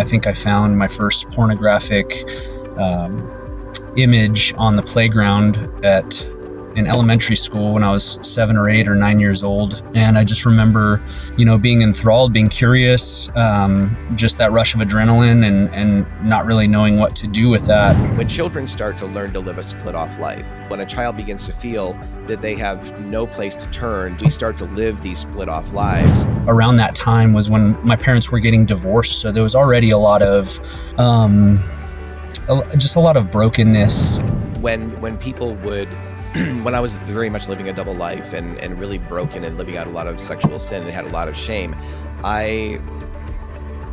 I think I found my first pornographic image on the playground in elementary school when I was 7 or 8 or 9 years old. And I just remember, being enthralled, being curious, just that rush of adrenaline and not really knowing what to do with that. When children start to learn to live a split-off life, when a child begins to feel that they have no place to turn, we start to live these split-off lives. Around that time was when my parents were getting divorced, so there was already a lot of just a lot of brokenness. When people would, when I was very much living a double life and really broken and living out a lot of sexual sin and had a lot of shame,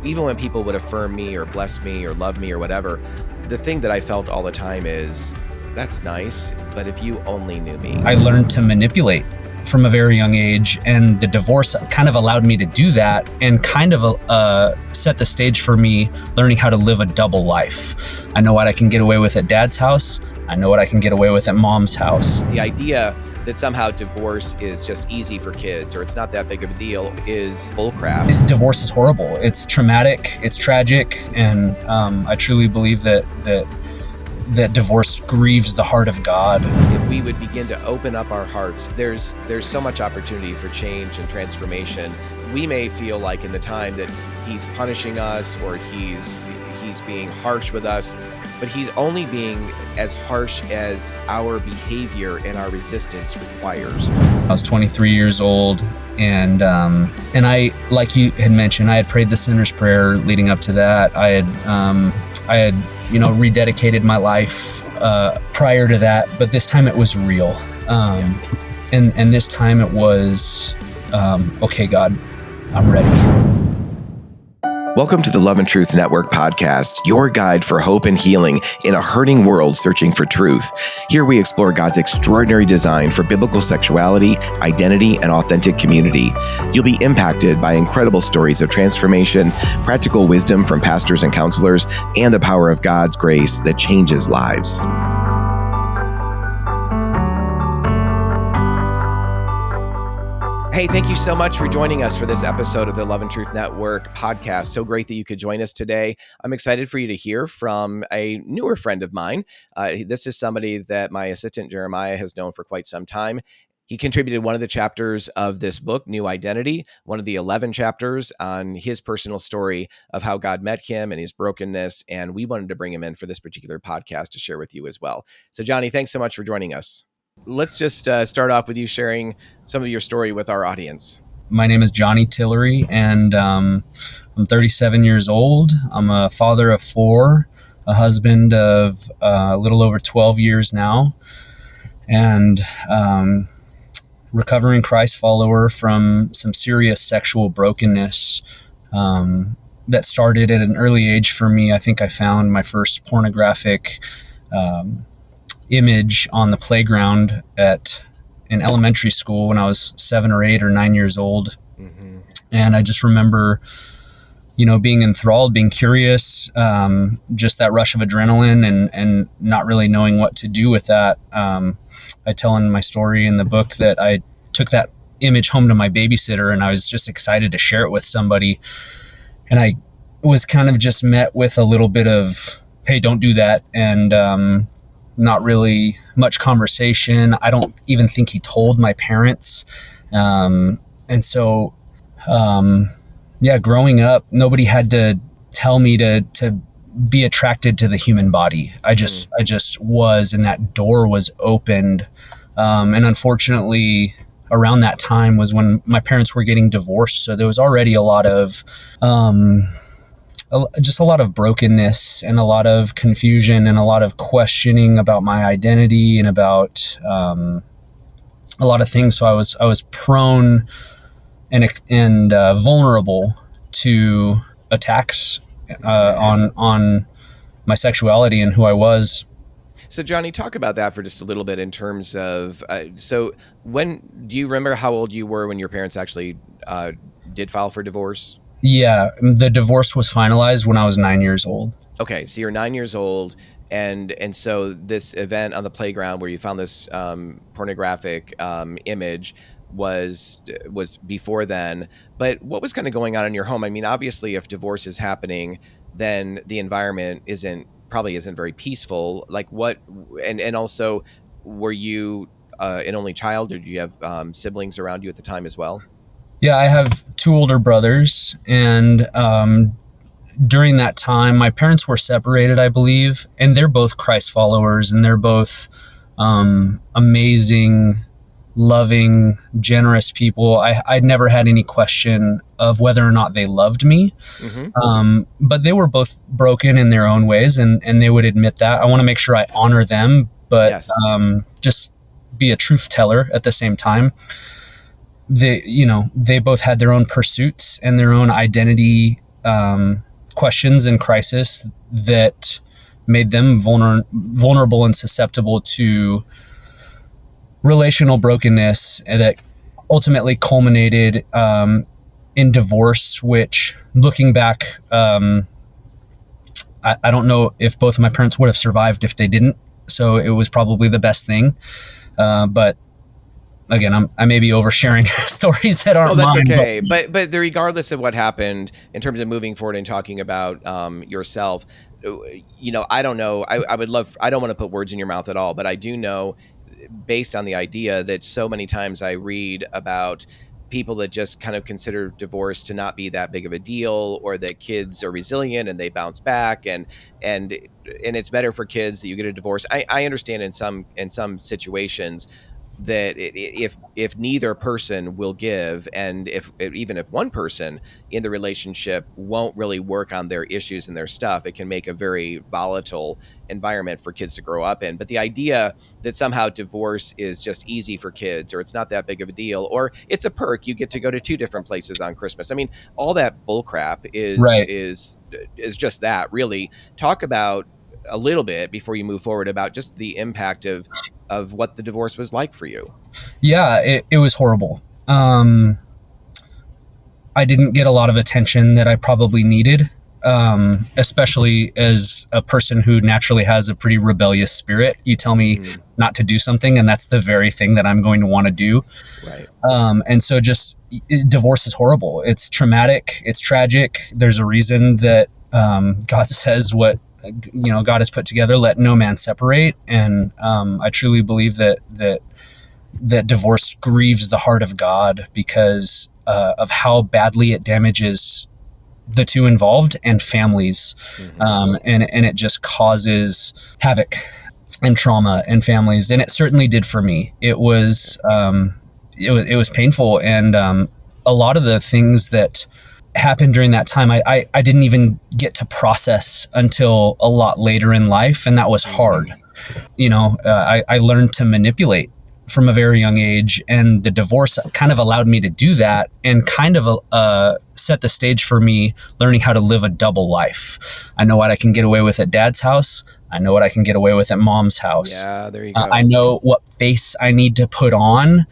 even when people would affirm me or bless me or love me or whatever, the thing that I felt all the time is, that's nice, but if you only knew me. I learned to manipulate from a very young age, and the divorce kind of allowed me to do that and kind of set the stage for me learning how to live a double life. I know what I can get away with at dad's house. I know what I can get away with at mom's house. The idea that somehow divorce is just easy for kids or it's not that big of a deal is bullcrap. Divorce is horrible. It's traumatic, it's tragic, and I truly believe that divorce grieves the heart of God. If we would begin to open up our hearts, there's so much opportunity for change and transformation. We may feel like in the time that he's punishing us or he's being harsh with us, but he's only being as harsh as our behavior and our resistance requires. I was 23 years old, and I, like you had mentioned, I had prayed the sinner's prayer leading up to that. I had rededicated my life prior to that, but this time it was real. And this time it was, okay, God, I'm ready. Welcome to the Love and Truth Network podcast, your guide for hope and healing in a hurting world searching for truth. Here we explore God's extraordinary design for biblical sexuality, identity, and authentic community. You'll be impacted by incredible stories of transformation, practical wisdom from pastors and counselors, and the power of God's grace that changes lives. Hey, thank you so much for joining us for this episode of the Love and Truth Network podcast. So great that you could join us today. I'm excited for you to hear from a newer friend of mine. This is somebody that my assistant Jeremiah has known for quite some time. He contributed one of the chapters of this book, New Identity, one of the 11 chapters on his personal story of how God met him and his brokenness. And we wanted to bring him in for this particular podcast to share with you as well. So Jonny, thanks so much for joining us. Let's just start off with you sharing some of your story with our audience. My name is Jonny Tillery, and I'm 37 years old. I'm a father of 4, a husband of a little over 12 years now, and recovering Christ follower from some serious sexual brokenness that started at an early age for me. I think I found my first pornographic image on the playground in elementary school when I was 7 or 8 or 9 years old. Mm-hmm. And I just remember, being enthralled, being curious, just that rush of adrenaline and not really knowing what to do with that. I tell in my story in the book that I took that image home to my babysitter and I was just excited to share it with somebody. And I was kind of just met with a little bit of, hey, don't do that. And, not really much conversation. I don't even think he told my parents. And so, growing up, nobody had to tell me to be attracted to the human body. I just was, and that door was opened. And unfortunately, around that time was when my parents were getting divorced. So there was already a lot of, just a lot of brokenness and a lot of confusion and a lot of questioning about my identity and about a lot of things. So I was prone and vulnerable to attacks on my sexuality and who I was. So Jonny, talk about that for just a little bit in terms of, so when, do you remember how old you were when your parents actually did file for divorce? Yeah, the divorce was finalized when I was 9 years old. Okay, so you're 9 years old, and so this event on the playground where you found this pornographic image was before then. But what was kind of going on in your home? I mean, obviously, if divorce is happening, then the environment probably isn't very peaceful. Like what, and also, were you an only child, or did you have siblings around you at the time as well? Yeah, I have two older brothers, and during that time, my parents were separated, I believe, and they're both Christ followers, and they're both amazing, loving, generous people. I'd never had any question of whether or not they loved me, Mm-hmm. but they were both broken in their own ways, and they would admit that. I want to make sure I honor them, but Yes. just be a truth teller at the same time. They both had their own pursuits and their own identity questions and crisis that made them vulnerable and susceptible to relational brokenness that ultimately culminated in divorce, which, looking back, I don't know if both of my parents would have survived if they didn't. So it was probably the best thing. But again, I may be oversharing stories that Oh, aren't that's mine. okay. Regardless of what happened in terms of moving forward and talking about yourself, I don't know. I would love. I don't want to put words in your mouth at all, but I do know, based on the idea that so many times I read about people that just kind of consider divorce to not be that big of a deal, or that kids are resilient and they bounce back, and and it's better for kids that you get a divorce. I understand in some situations that if neither person will give, and if even if one person in the relationship won't really work on their issues and their stuff, it can make a very volatile environment for kids to grow up in. But the idea that somehow divorce is just easy for kids, or it's not that big of a deal, or it's a perk, you get to go to two different places on Christmas. I mean, all that bullcrap Right. is just that. Really, talk about a little bit before you move forward about just the impact of what the divorce was like for you. Yeah, it was horrible. I didn't get a lot of attention that I probably needed, especially as a person who naturally has a pretty rebellious spirit. You tell me not to do something, and that's the very thing that I'm going to want to do. Right. And so just divorce is horrible. It's traumatic. It's tragic. There's a reason that God says what God has put together, let no man separate. And I truly believe that divorce grieves the heart of God because of how badly it damages the two involved and families, and it just causes havoc and trauma in families, and it certainly did for me. It was painful, and a lot of the things that happened during that time, I didn't even get to until a lot later in life, and that was hard. I learned to manipulate from a very young age, and the divorce kind of allowed me to do that, and kind of set the stage for me learning how to live a double life. I know what I can get away with at dad's house. I know what I can get away with at mom's house. Yeah, there you go. I know what face I need to put on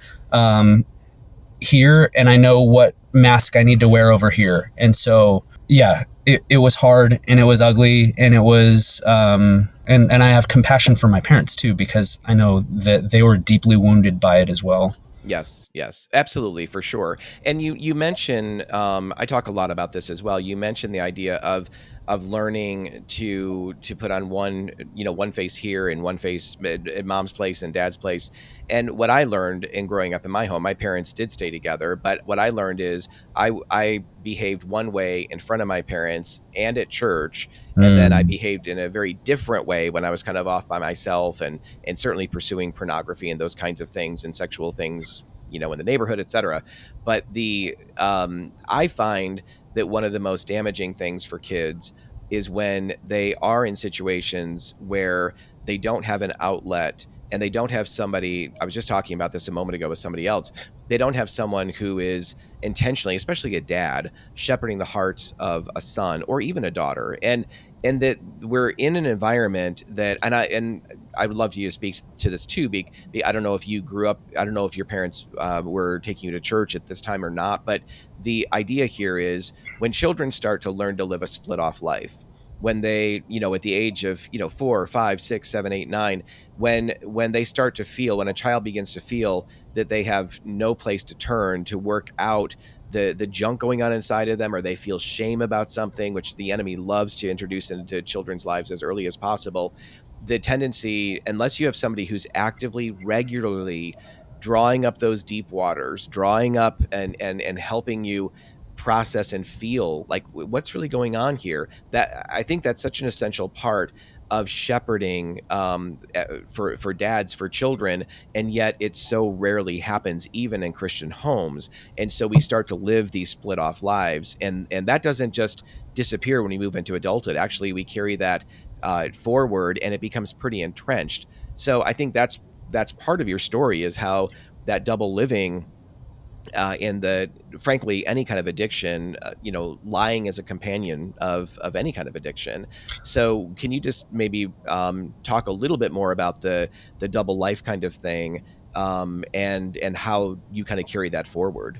here, and I know what mask I need to wear over here. And so, yeah, it was hard, and it was ugly, and it was, and I have compassion for my parents too, because I know that they were deeply wounded by it as well. Yes, absolutely, for sure. And you mention, I talk a lot about this as well. You mentioned the idea of learning to put on one face here and one face at mom's place and dad's place. And what I learned in growing up in my home, my parents did stay together, but what I learned is I behaved one way in front of my parents and at church, and then I behaved in a very different way when I was kind of off by myself, and certainly pursuing pornography and those kinds of things and sexual things, in the neighborhood, etc. But I find that one of the most damaging things for kids is when they are in situations where they don't have an outlet, and they don't have somebody. I was just talking about this a moment ago with somebody else. They don't have someone who is intentionally, especially a dad, shepherding the hearts of a son or even a daughter. And that we're in an environment that, and I would love you to speak to this too. I don't know if you grew up, I don't know if your parents were taking you to church at this time or not, but the idea here is when children start to learn to live a split off life, when they, at the age of, 4, 5, 6, 7, 8, 9, when they start to feel, when a child begins to feel that they have no place to turn to work out the junk going on inside of them, or they feel shame about something, which the enemy loves to introduce into children's lives as early as possible. The tendency, unless you have somebody who's actively, regularly drawing up those deep waters, drawing up and helping you process and feel like what's really going on here, that I think that's such an essential part of shepherding for dads for children, and yet it so rarely happens even in Christian homes. And so we start to live these split off lives, and that doesn't just disappear when we move into adulthood. Actually, we carry that forward, and it becomes pretty entrenched. So I think that's part of your story, is how that double living in the, frankly, any kind of addiction, lying as a companion of any kind of addiction. So can you just maybe talk a little bit more about the double life kind of thing, and how you kind of carry that forward?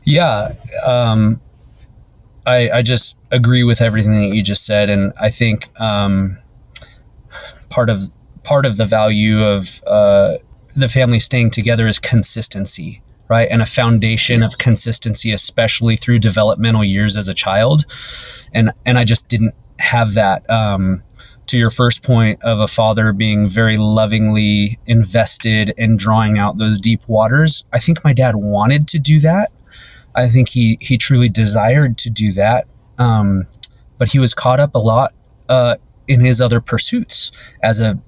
Yeah. I just agree with everything that you just said. And I think part of the value of the family staying together is consistency, right? And a foundation of consistency, especially through developmental years as a child. And I just didn't have that. To your first point of a father being very lovingly invested in drawing out those deep waters, I think my dad wanted to do that. I think he truly desired to do that. But he was caught up a lot in his other pursuits as a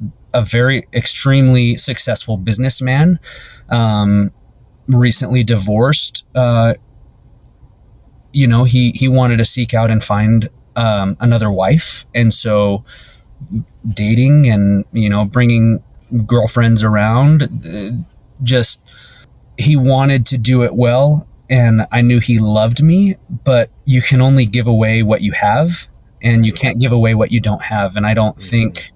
very extremely successful businessman, recently divorced. He wanted to seek out and find another wife. And so dating and, bringing girlfriends around, just, he wanted to do it well. And I knew he loved me, but you can only give away what you have, and you can't give away what you don't have. And I don't think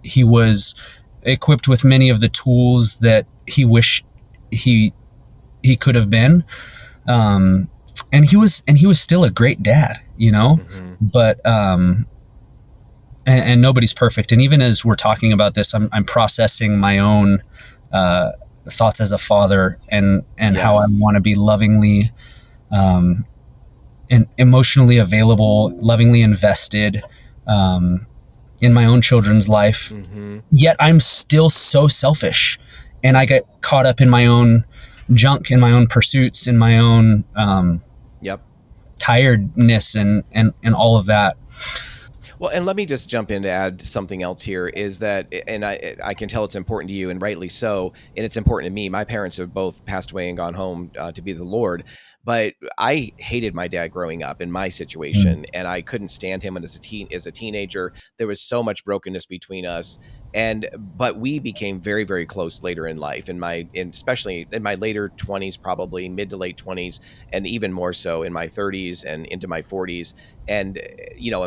he was equipped with many of the tools that he wished he could have been. And he was still a great dad, but and nobody's perfect. And even as we're talking about this, I'm processing my own thoughts as a father, and how I want to be lovingly and emotionally available, lovingly invested in my own children's life. Yet I'm still so selfish, and I get caught up in my own junk, in my own pursuits, in my own tiredness and all of that. Well, and let me just jump in to add something else here, is that, and I can tell it's important to you, and rightly so, and it's important to me. My parents have both passed away and gone home to be the Lord, but I hated my dad growing up in my situation, and I couldn't stand him as a teenager. There was so much brokenness between us, but we became very, very close later in life, especially in my later 20s, probably mid to late 20s, and even more so in my 30s and into my 40s. And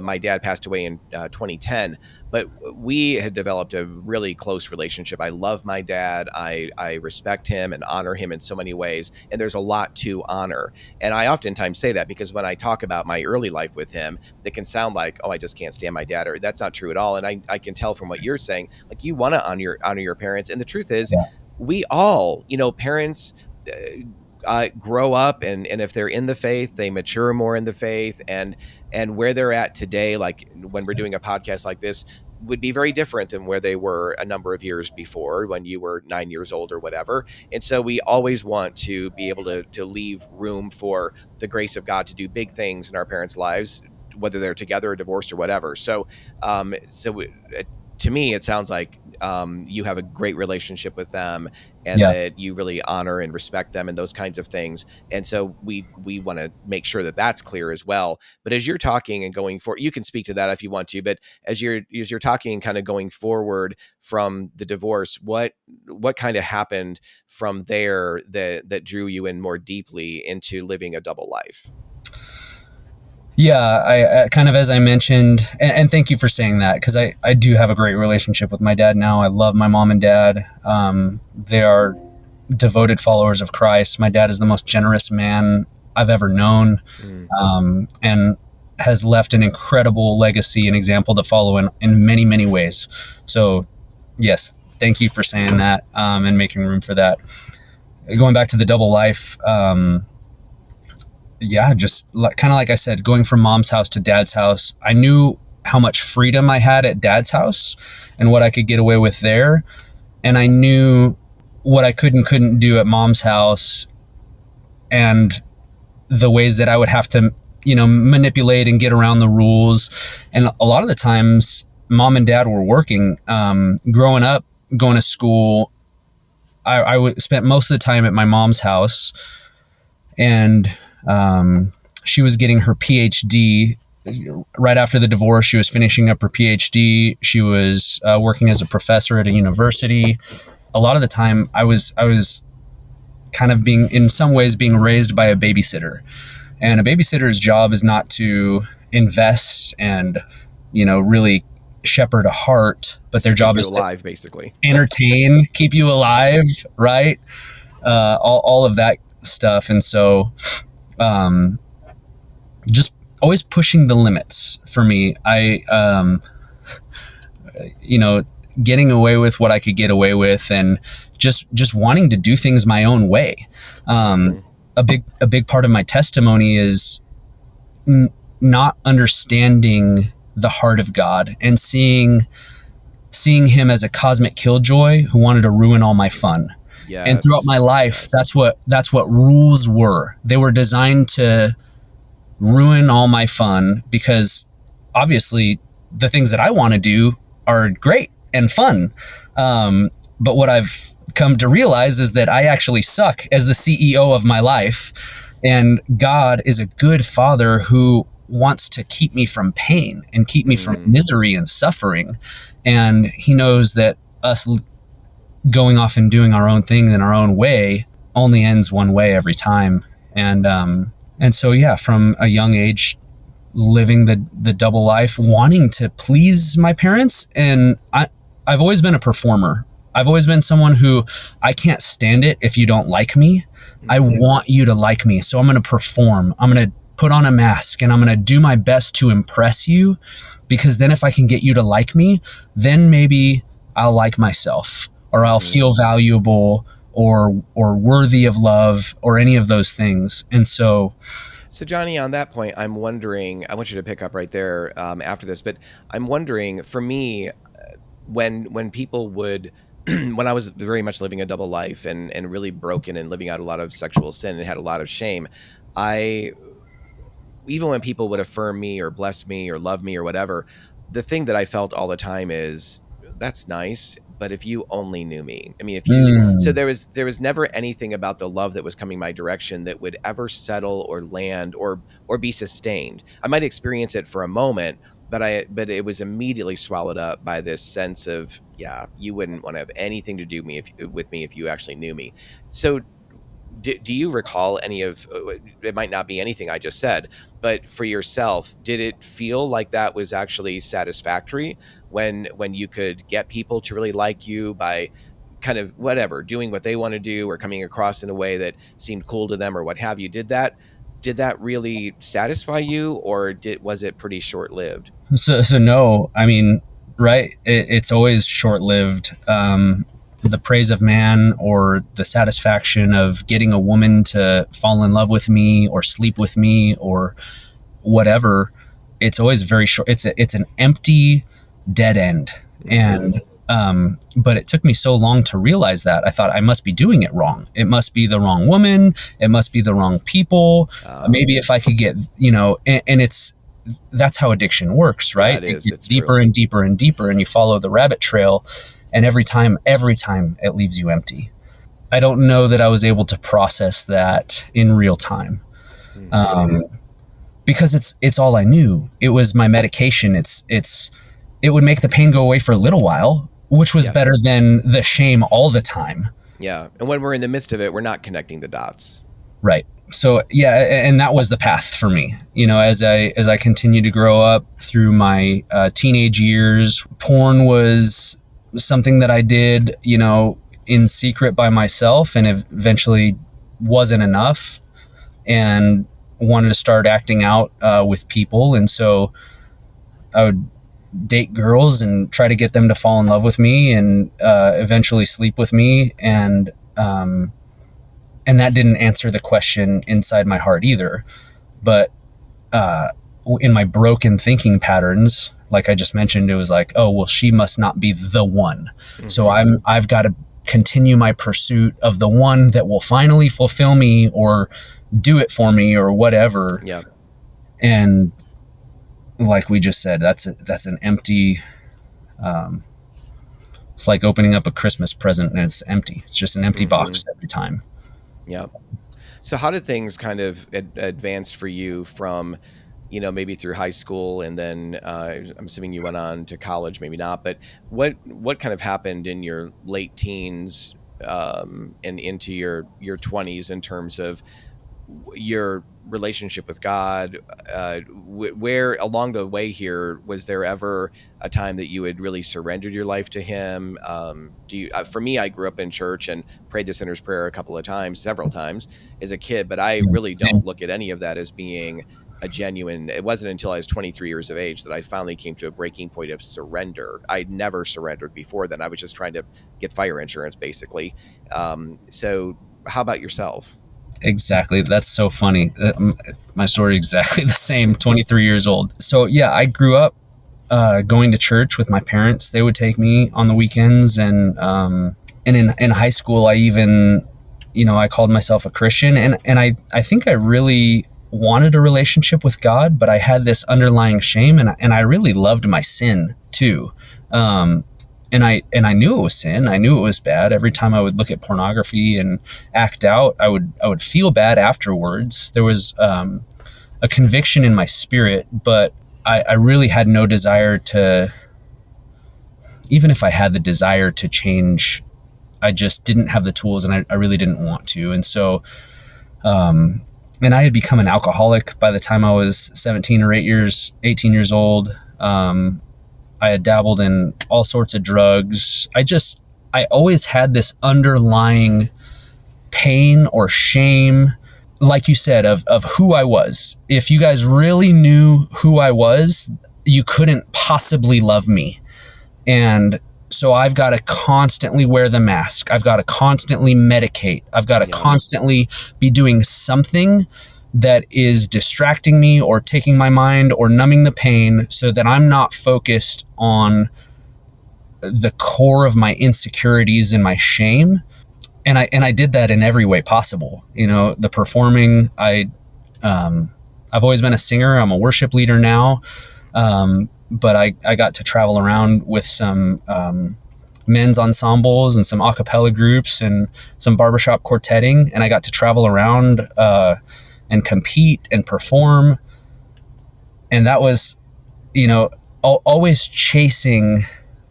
my dad passed away in 2010, but we had developed a really close relationship. I love my dad. I respect him and honor him in so many ways, and there's a lot to honor. And I oftentimes say that because when I talk about my early life with him, it can sound like, oh, I just can't stand my dad, or that's not true at all. And I can tell from what you're saying, like, you want to honor your parents. And the truth is, we all, parents grow up, and if they're in the faith, they mature more in the faith, and where they're at today, like when we're doing a podcast like this, would be very different than where they were a number of years before, when you were 9 years old or whatever. And so we always want to be able to leave room for the grace of God to do big things in our parents' lives, whether they're together or divorced or whatever. So to me, it sounds like you have a great relationship with them, and that you really honor and respect them and those kinds of things. And so we want to make sure that that's clear as well. But as you're talking and going forward, you can speak to that if you want to, but as you're talking and kind of going forward from the divorce, what kind of happened from there that drew you in more deeply into living a double life? Yeah, I kind of, as I mentioned, and thank you for saying that, because I do have a great relationship with my dad now. I love my mom and dad. They are devoted followers of Christ. My dad is the most generous man I've ever known, and has left an incredible legacy and example to follow in many, many ways. So, yes, thank you for saying that, and making room for that. Going back to the double life, yeah, just kind of like I said, going from mom's house to dad's house, I knew how much freedom I had at dad's house and what I could get away with there. And I knew what I could and couldn't do at mom's house, and the ways that I would have to, manipulate and get around the rules. And a lot of the times, mom and dad were working. Growing up, going to school, I spent most of the time at my mom's house, and she was getting her PhD. Right after the divorce, she was finishing up her PhD. She was working as a professor at a university. A lot of the time, I was kind of being, in some ways, being raised by a babysitter. And a babysitter's job is not to invest and, really shepherd a heart, but their job is alive, basically entertain, keep you alive, right? All of that stuff. And so, just always pushing the limits for me. Getting away with what I could get away with, and just wanting to do things my own way. A big part of my testimony is not understanding the heart of God and seeing him as a cosmic killjoy who wanted to ruin all my fun. Yes. And throughout my life, that's what rules were. They were designed to ruin all my fun, because obviously the things that I want to do are great and fun. But what I've come to realize is that I actually suck as the CEO of my life. And God is a good father who wants to keep me from pain and keep me from misery and suffering. And he knows that us going off and doing our own thing in our own way only ends one way every time. And so, yeah, from a young age, living the double life, wanting to please my parents. And I've always been a performer. I've always been someone who, I can't stand it if you don't like me. I want you to like me. So I'm going to perform. I'm going to put on a mask, and I'm going to do my best to impress you, because then if I can get you to like me, then maybe I'll like myself, or I'll feel valuable or worthy of love, or any of those things. And so Jonny, on that point, I'm wondering, I want you to pick up right there after this, but I'm wondering, for me, when people would, when I was very much living a double life and really broken and living out a lot of sexual sin and had a lot of shame, even when people would affirm me or bless me or love me or whatever, the thing that I felt all the time is, that's nice, but if you only knew me. I mean, so there was never anything about the love that was coming my direction that would ever settle or land or be sustained. I might experience it for a moment, but it was immediately swallowed up by this sense of, yeah, you wouldn't want to have anything to do with me if you actually knew me. So do you recall any of, it might not be anything I just said, but for yourself, did it feel like that was actually satisfactory when you could get people to really like you by kind of whatever, doing what they want to do or coming across in a way that seemed cool to them or what have you? Did that really satisfy you, or was it pretty short-lived? So no, I mean, right. It's always short-lived. The praise of man, or the satisfaction of getting a woman to fall in love with me or sleep with me or whatever, it's always very short. It's an empty dead end. And but it took me so long to realize that. I thought I must be doing it wrong. It must be the wrong woman. It must be the wrong people. Maybe if I could get, and that's how addiction works, right? Yeah, it is. It's deeper and deeper and deeper, and you follow the rabbit trail. And every time it leaves you empty. I don't know that I was able to process that in real time, because it's all I knew. It was my medication. It would make the pain go away for a little while, which was better than the shame all the time. Yeah, and when we're in the midst of it, we're not connecting the dots. Right. So yeah, and that was the path for me. As I continued to grow up through my teenage years, porn was something that I did, in secret by myself, and eventually wasn't enough, and wanted to start acting out with people. And so I would date girls and try to get them to fall in love with me, and eventually sleep with me. And, and that didn't answer the question inside my heart either. But in my broken thinking patterns, like I just mentioned, it was like, oh, well, she must not be the one. Mm-hmm. So I've got to continue my pursuit of the one that will finally fulfill me or do it for me or whatever. Yeah. And like we just said, that's an empty, it's like opening up a Christmas present and it's empty. It's just an empty box every time. Yeah. So how did things kind of advance for you from, maybe through high school, and then I'm assuming you went on to college, maybe not, but what kind of happened in your late teens and into your 20s in terms of your relationship with God? Where along the way here, was there ever a time that you had really surrendered your life to Him? For me, I grew up in church and prayed the sinner's prayer several times as a kid, but I really don't look at any of that as being a genuine. It wasn't until I was 23 years of age that I finally came to a breaking point of surrender. I'd never surrendered before then. I was just trying to get fire insurance, basically. So how about yourself? Exactly. That's so funny. My story exactly the same, 23 years old. So yeah, I grew up going to church with my parents. They would take me on the weekends, and in high school, I even, I called myself a Christian, and I think I really wanted a relationship with God, but I had this underlying shame, and I really loved my sin too. And I knew it was sin. I knew it was bad. Every time I would look at pornography and act out, I would feel bad afterwards. There was a conviction in my spirit, but I really had no desire to, even if I had the desire to change, I just didn't have the tools, and I really didn't want to. And so, and I had become an alcoholic by the time I was 18 years old. I had dabbled in all sorts of drugs. I always had this underlying pain or shame, like you said, of who I was. If you guys really knew who I was, you couldn't possibly love me. And so I've got to constantly wear the mask. I've got to constantly medicate. I've got to constantly be doing something that is distracting me or taking my mind or numbing the pain so that I'm not focused on the core of my insecurities and my shame. And I did that in every way possible. The performing, I've always been a singer. I'm a worship leader now. But I got to travel around with some men's ensembles and some a cappella groups and some barbershop quartetting. And I got to travel around and compete and perform. And that was, always chasing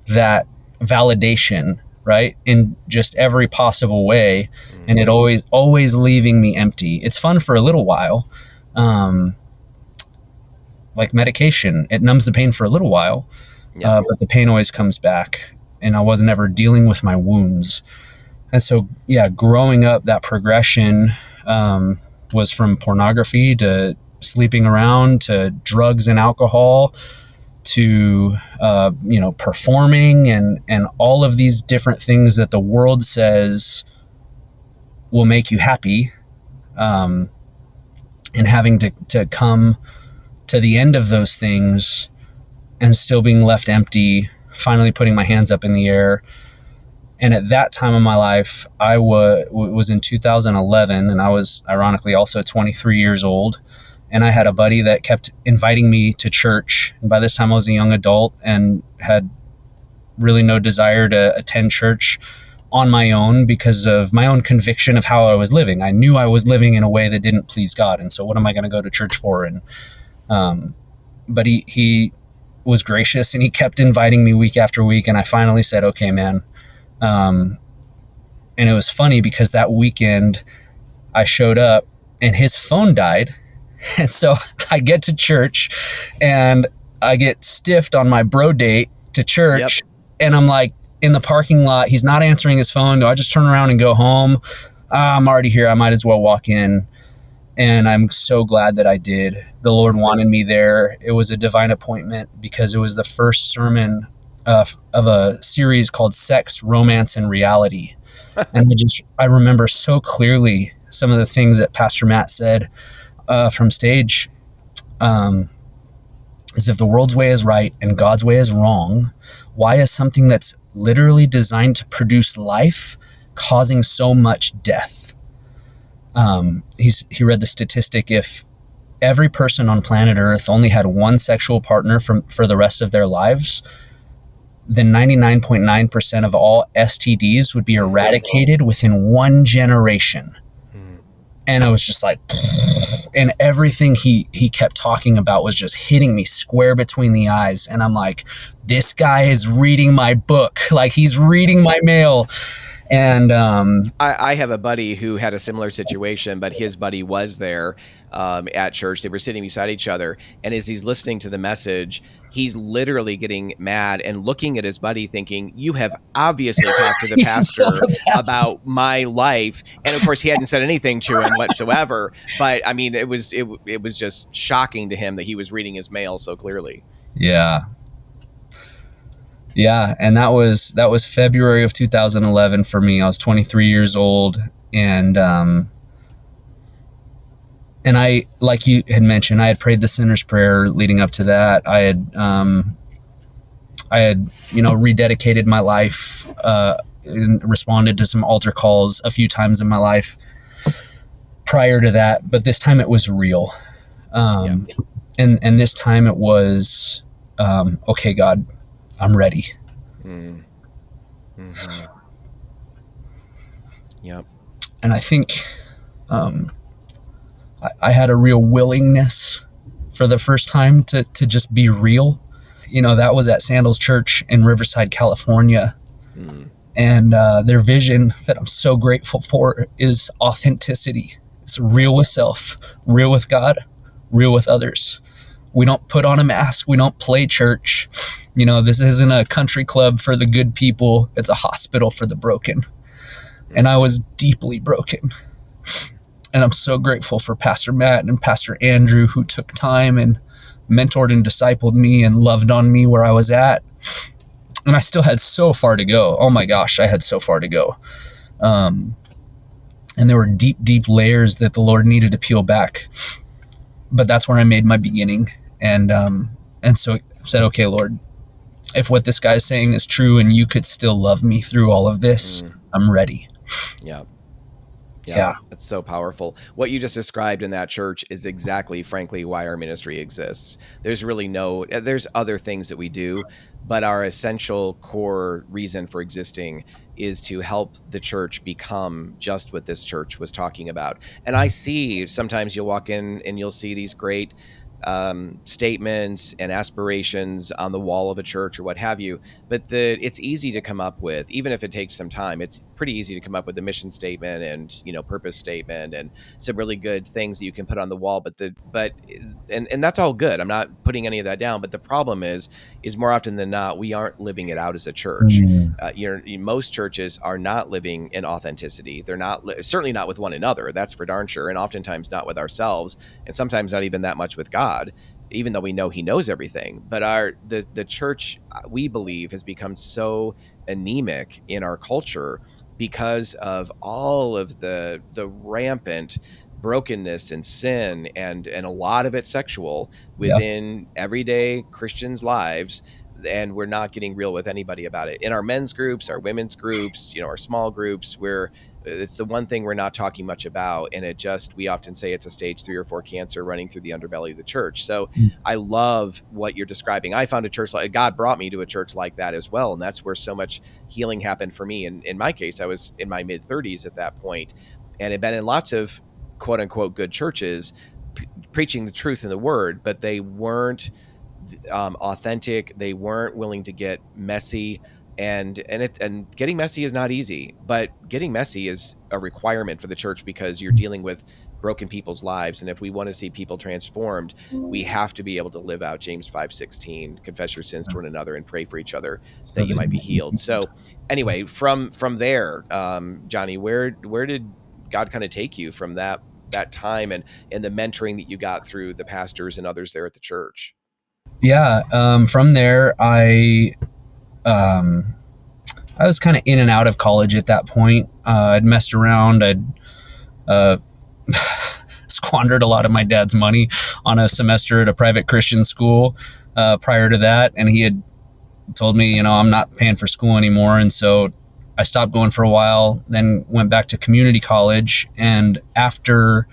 that validation, right? In just every possible way. And it always leaving me empty. It's fun for a little while. Like medication, it numbs the pain for a little while, but the pain always comes back, and I wasn't ever dealing with my wounds. And so, growing up, that progression was from pornography to sleeping around to drugs and alcohol to, performing and all of these different things that the world says will make you happy, and having to come to the end of those things and still being left empty, finally putting my hands up in the air. And at that time of my life, I was in 2011, and I was ironically also 23 years old. And I had a buddy that kept inviting me to church. And by this time I was a young adult and had really no desire to attend church on my own because of my own conviction of how I was living. I knew I was living in a way that didn't please God. And so what am I going to go to church for? And but he was gracious, and he kept inviting me week after week. And I finally said, okay, man. And it was funny because that weekend I showed up and his phone died. And so I get to church and I get stiffed on my bro date to church. Yep. And I'm like in the parking lot, he's not answering his phone. Do I just turn around and go home? I'm already here. I might as well walk in. And I'm so glad that I did. The Lord wanted me there. It was a divine appointment because it was the first sermon of a series called Sex, Romance, and Reality. And I remember so clearly some of the things that Pastor Matt said from stage, is if the world's way is right and God's way is wrong, why is something that's literally designed to produce life causing so much death? He read the statistic, if every person on planet Earth only had one sexual partner for the rest of their lives, then 99.9% of all STDs would be eradicated within one generation. And I was just like, and everything he kept talking about was just hitting me square between the eyes. And I'm like, this guy is reading my book. Like, he's reading my mail. And I have a buddy who had a similar situation, but his buddy was there at church. They were sitting beside each other. And as he's listening to the message, he's literally getting mad and looking at his buddy thinking, you have obviously talked to the pastor about my life. And of course, he hadn't said anything to him whatsoever. But I mean, it was just shocking to him that he was reading his mail so clearly. Yeah. Yeah, and that was February of 2011 for me. I was 23 years old, and I, like you had mentioned, I had prayed the sinner's prayer leading up to that. I had rededicated my life, and responded to some altar calls a few times in my life prior to that, but this time it was real, and this time it was, okay, God, I'm ready. Mm-hmm. Yep. And I think I had a real willingness for the first time to just be real. That was at Sandals Church in Riverside, California. And their vision that I'm so grateful for is authenticity. It's real with self, real with God, real with others. We don't put on a mask. We don't play church. This isn't a country club for the good people. It's a hospital for the broken. And I was deeply broken. And I'm so grateful for Pastor Matt and Pastor Andrew, who took time and mentored and discipled me and loved on me where I was at. And I still had so far to go. Oh my gosh, I had so far to go. And there were deep, deep layers that the Lord needed to peel back. But that's where I made my beginning. And so I said, okay, Lord, if what this guy's saying is true and you could still love me through all of this, I'm ready. Yeah. It's so powerful. What you just described in that church is exactly, frankly, why our ministry exists. There's other things that we do, but our essential core reason for existing is to help the church become just what this church was talking about. And I see, sometimes you'll walk in and you'll see these great statements and aspirations on the wall of a church or what have you, but it's easy to come up with, even if it takes some time. It's pretty easy to come up with the mission statement and purpose statement and some really good things that you can put on the wall. But that's all good. I'm not putting any of that down. But the problem is more often than not, we aren't living it out as a church. Most churches are not living in authenticity. They're not certainly not with one another. That's for darn sure, and oftentimes not with ourselves, and sometimes not even that much with God. Even though we know He knows everything. But the church, we believe, has become so anemic in our culture because of all of the rampant brokenness and sin and a lot of it sexual within everyday Christians' lives. And we're not getting real with anybody about it. In our men's groups, our women's groups, our small groups, it's the one thing we're not talking much about. And we often say it's a stage 3 or 4 cancer running through the underbelly of the church. So I love what you're describing. I found a church God brought me to a church like that as well. And that's where so much healing happened for me. And in my case, I was in my mid 30s at that point and had been in lots of quote unquote good churches preaching the truth in the word, but they weren't authentic. They weren't willing to get messy, and getting messy is not easy, but getting messy is a requirement for the church because you're dealing with broken people's lives. And if we want to see people transformed, we have to be able to live out James 5:16, confess your sins to one another and pray for each other that you might be healed. So anyway, from there, Jonny, where did God kind of take you from that time and the mentoring that you got through the pastors and others there at the church? Yeah. From there, I was kind of in and out of college at that point. I'd messed around. I'd uh, squandered a lot of my dad's money on a semester at a private Christian school prior to that. And he had told me, I'm not paying for school anymore. And so I stopped going for a while, then went back to community college. And after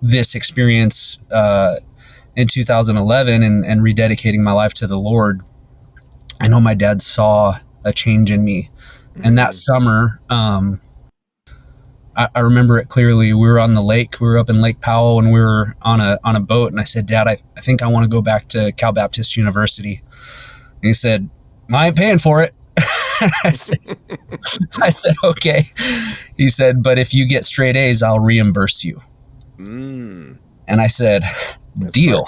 this experience in 2011 and rededicating my life to the Lord, I know my dad saw a change in me. And that summer, I remember it clearly. We were on the lake. We were up in Lake Powell, and we were on a boat. And I said, Dad, I think I want to go back to Cal Baptist University. And he said, I ain't paying for it. I said, okay. He said, but if you get straight A's, I'll reimburse you. And I said, deal.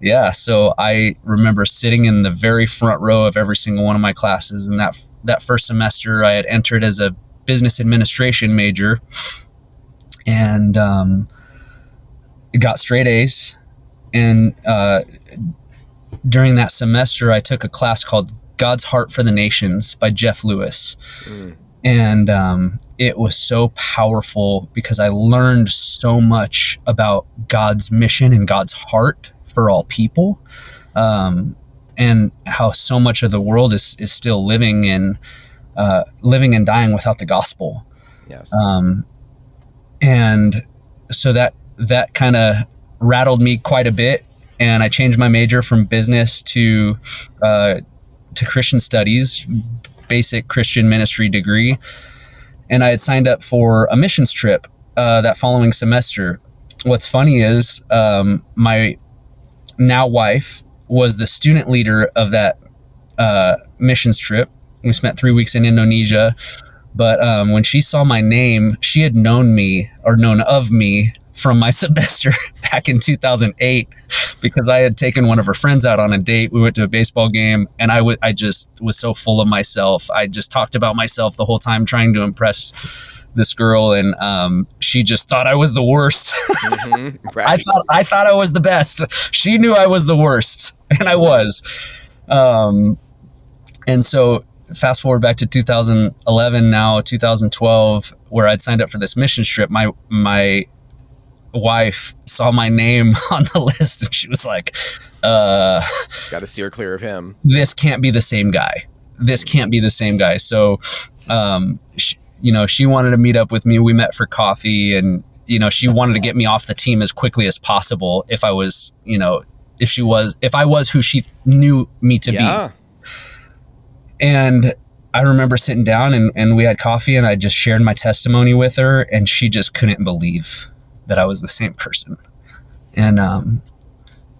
Yeah. So I remember sitting in the very front row of every single one of my classes. And that first semester I had entered as a business administration major, and got straight A's. And during that semester, I took a class called God's Heart for the Nations by Jeff Lewis. And it was so powerful because I learned so much about God's mission and God's heart for all people, and how so much of the world is still living and dying without the gospel. Yes. And so that kind of rattled me quite a bit. And I changed my major from business to Christian studies, basic Christian ministry degree. And I had signed up for a missions trip that following semester. What's funny is my now wife was the student leader of that missions trip. We spent 3 weeks in Indonesia. But when she saw my name, she had known of me from my semester back in 2008, because I had taken one of her friends out on a date. We went to a baseball game, and I just was so full of myself. I just talked about myself the whole time, trying to impress this girl, and she just thought I was the worst. Right. I thought I was the best. She knew I was the worst, and I was. And so fast forward back to 2011, now 2012, where I'd signed up for this mission trip. My wife saw my name on the list, and she was like, got to steer clear of him. This can't be the same guy. So, she wanted to meet up with me. We met for coffee, and, she wanted to get me off the team as quickly as possible if I was who she knew me to be. And I remember sitting down and we had coffee, and I just shared my testimony with her, and she just couldn't believe that I was the same person. And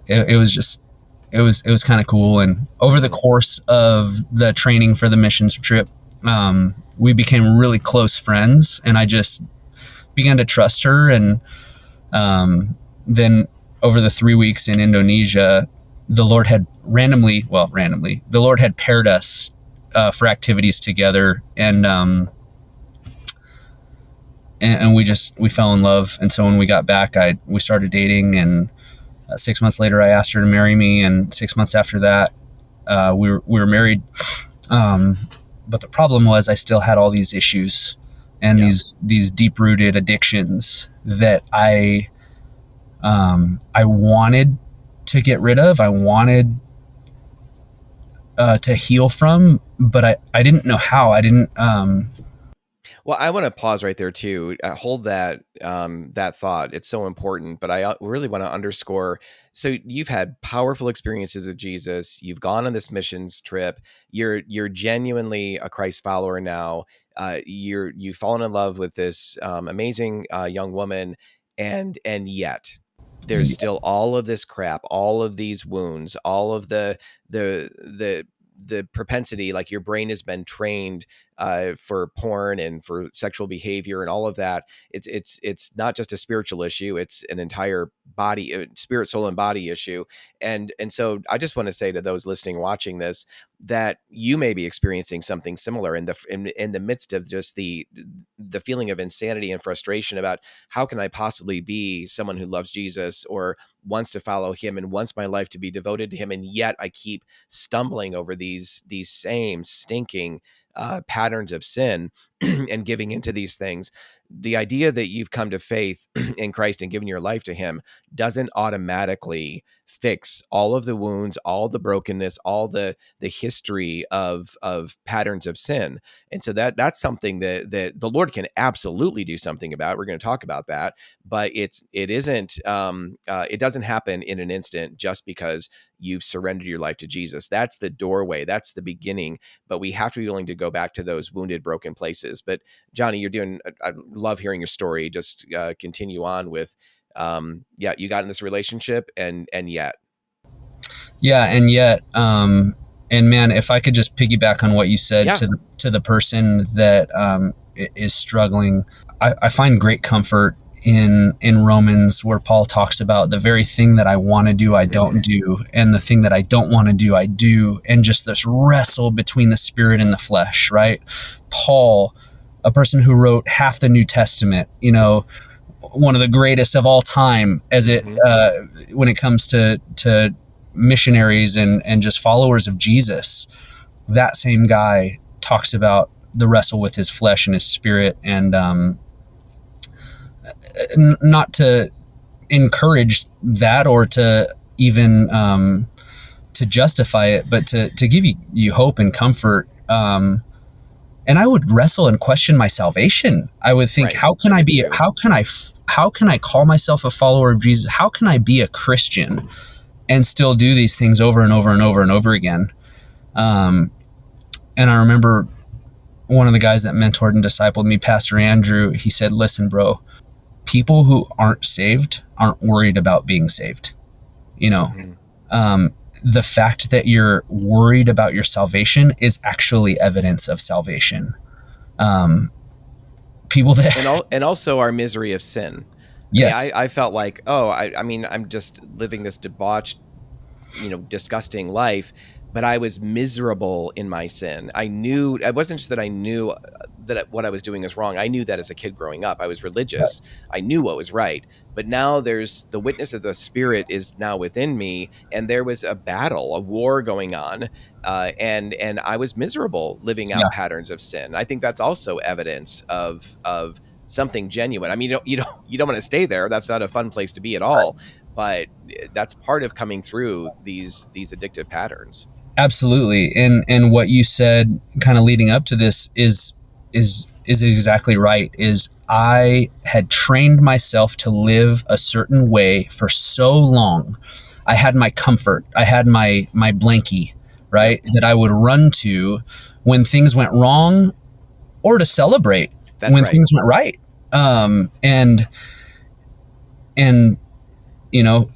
it was kind of cool. And over the course of the training for the missions trip, we became really close friends, and I just began to trust her. And then over the 3 weeks in Indonesia, the Lord had randomly, the Lord had paired us for activities together, and we fell in love. And so when we got back, we started dating, and 6 months later I asked her to marry me, and 6 months after that we were married. But the problem was I still had all these issues and these deep-rooted addictions that I wanted to get rid of. I wanted to heal from, but I didn't know how. I didn't. Well, I want to pause right there too. Hold that thought. It's so important. But I really want to underscore. So you've had powerful experiences with Jesus. You've gone on this missions trip. You're genuinely a Christ follower now. You've fallen in love with this amazing young woman, and yet there's still all of this crap, all of these wounds, all of the propensity, like your brain has been trained for porn and for sexual behavior and all of that. It's not just a spiritual issue. It's an entire body, spirit, soul, and body issue. And so I just want to say to those listening, watching this, that you may be experiencing something similar in the midst of just the feeling of insanity and frustration about how can I possibly be someone who loves Jesus or wants to follow him and wants my life to be devoted to him, and yet I keep stumbling over these same stinking patterns of sin. and giving into these things. The idea that you've come to faith in Christ and given your life to him doesn't automatically fix all of the wounds, all the brokenness, all the history of patterns of sin. And so that's something that the Lord can absolutely do something about. We're going to talk about that, but it doesn't happen in an instant just because you've surrendered your life to Jesus. That's the doorway. That's the beginning. But we have to be willing to go back to those wounded, broken places. But Jonny, I love hearing your story. Just continue on with, you got in this relationship and yet. Yeah. And yet, and man, if I could just piggyback on what you said to the person that is struggling, I find great comfort in Romans, where Paul talks about the very thing that I want to do, I don't do, and the thing that I don't want to do, I do, and just this wrestle between the spirit and the flesh, right? Paul, a person who wrote half the New Testament, one of the greatest of all time when it comes to missionaries and just followers of Jesus, that same guy talks about the wrestle with his flesh and his spirit, and not to encourage that or to even to justify it, but to give you hope and comfort. And I would wrestle and question my salvation. I would think, how can I call myself a follower of Jesus? How can I be a Christian and still do these things over and over and over and over again? And I remember one of the guys that mentored and discipled me, Pastor Andrew, he said, listen, bro, people who aren't saved aren't worried about being saved. The fact that you're worried about your salvation is actually evidence of salvation. People that and also our misery of sin. Yes. I felt like, I'm just living this debauched, disgusting life, but I was miserable in my sin. It wasn't just that I knew that what I was doing was wrong. I knew that as a kid growing up. I was religious. I knew what was right. But now there's the witness of the Spirit is now within me, and there was a battle, a war going on, and I was miserable living out patterns of sin. I think that's also evidence of something genuine. I mean, you don't want to stay there. That's not a fun place to be at all. But that's part of coming through these addictive patterns. Absolutely. And what you said kind of leading up to this is exactly right. Is I had trained myself to live a certain way for so long. I had my comfort. I had my blankie, right? That I would run to when things went wrong, or to celebrate things went right. And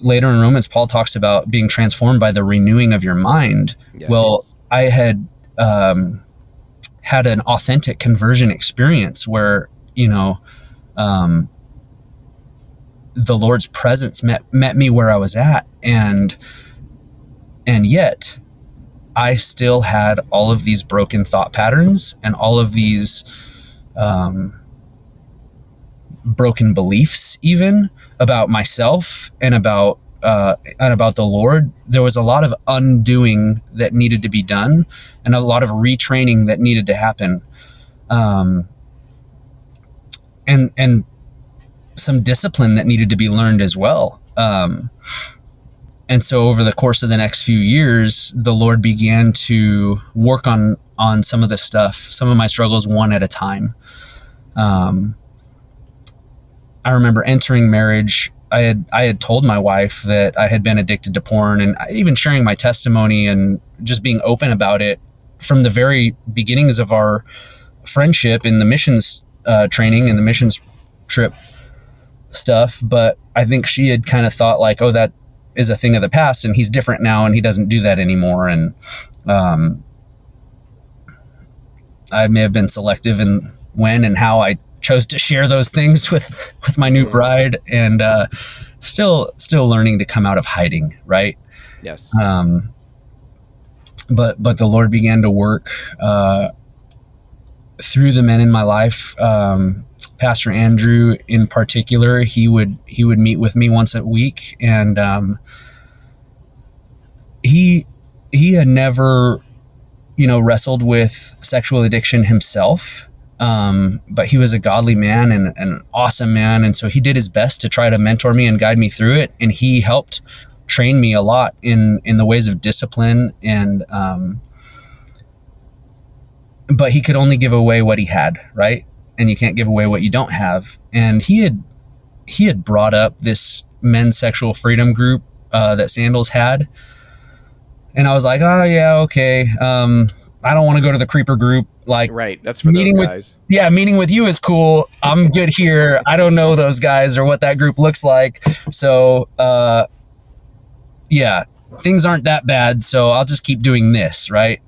later in Romans, Paul talks about being transformed by the renewing of your mind. Yes. Well, I had had an authentic conversion experience where, the Lord's presence met me where I was at. And yet I still had all of these broken thought patterns and all of these broken beliefs, even about myself and about the Lord. There was a lot of undoing that needed to be done, and a lot of retraining that needed to happen, and some discipline that needed to be learned as well. And so over the course of the next few years, the Lord began to work on some of this stuff, some of my struggles, one at a time. I remember entering marriage. I had told my wife that I had been addicted to porn, and even sharing my testimony and just being open about it from the very beginnings of our friendship in the missions training and the missions trip stuff. But I think she had kind of thought like, oh, that is a thing of the past, and he's different now, and he doesn't do that anymore. And I may have been selective in when and how I chose to share those things with my new bride, and still learning to come out of hiding, right? Yes. But the Lord began to work through the men in my life. Pastor Andrew in particular, he would meet with me once a week, and he had never wrestled with sexual addiction himself. But he was a godly man and an awesome man. And so he did his best to try to mentor me and guide me through it. And he helped train me a lot in the ways of discipline. And, but he could only give away what he had, right? And you can't give away what you don't have. And he had brought up this men's sexual freedom group that Sandals had. And I was like, oh yeah, okay. I don't want to go to the creeper group. Like, right. That's for those guys. Meeting with you is cool. I'm good here. I don't know those guys or what that group looks like. So, yeah, things aren't that bad. So I'll just keep doing this. Right.